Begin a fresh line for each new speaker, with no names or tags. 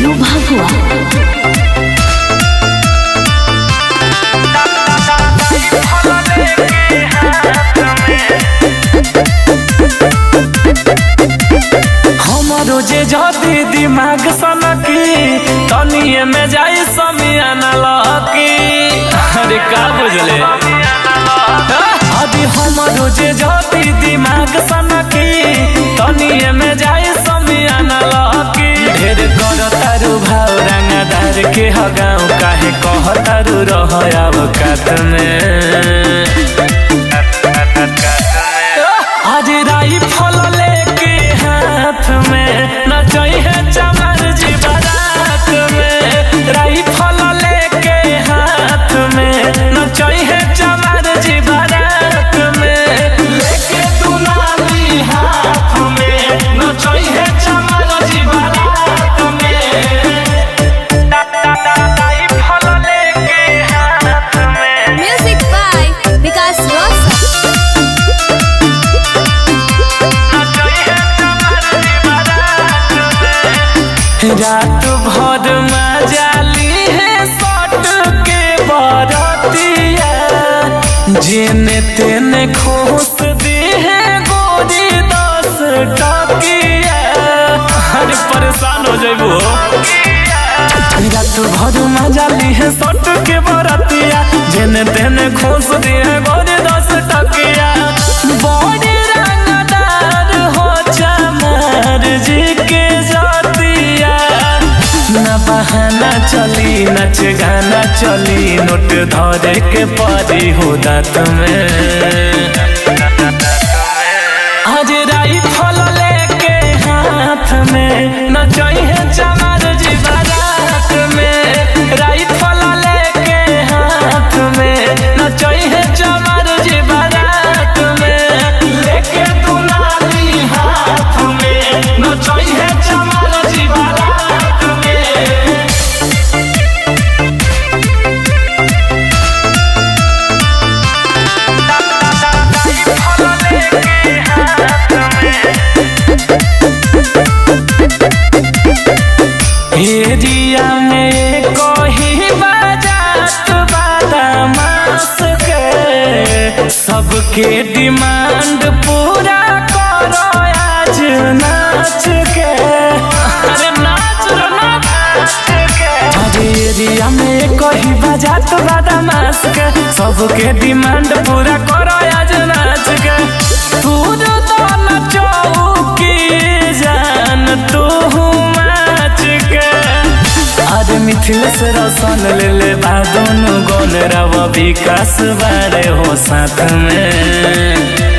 गोलू भागुआ।
रोजे जाती दिमाग सनकी तनिए में जाई समियाना लकी। अरे का बुझले अभी हम रोजे जाती दिमाग सनकी तनिए में जाई समियाना लकी। ढेर कर तारू भाव रंगदार के हगाऊ काहे कह तारू रह अवकात में। आज राई फल लेके हाथ में नचई है चमर जी बारात में। राई फल लेके हाथ में नचई है चमर जी बारात में। लेके दुलाली हाथ में नचई है चमर जी बारात में। राई फल लेके हाथ में।
म्यूजिक बाय विकास रोशन।
रात भर मजाली है सट के बरतिया जेने तेने खोस दे है गोरी 10 टकिया। अरे परेशान हो जाइबो। रात भर मजाली है सट के बरतिया जेने तेने खोस दे है गोरी 10 टकिया। बड़ी रंगदार हो चमर जी के ना बहाना चली नच गाना चली नोट धरे के परी हो दात में। आज राई फल लेके हाथ में नचई है चमर जी बारात में। राई फल लेके हाथ में नचई है चमर जी बारात में। लेके दुलाली हाथ में नचई है चमर जी बारात में। एरिया में कोई बाजात बादामास के सबके डिमांड पूरा करो आज नाच के। अरे नाच रो नाच के। अरे एरिया में कोई बाजात बादामास के सबके डिमांड पूरा करो आज नाच के। तू तो नचो की जान तू आज मिथिलेश रोशन ले ले दोनों गौन रवा विकास बारे हो साथ में।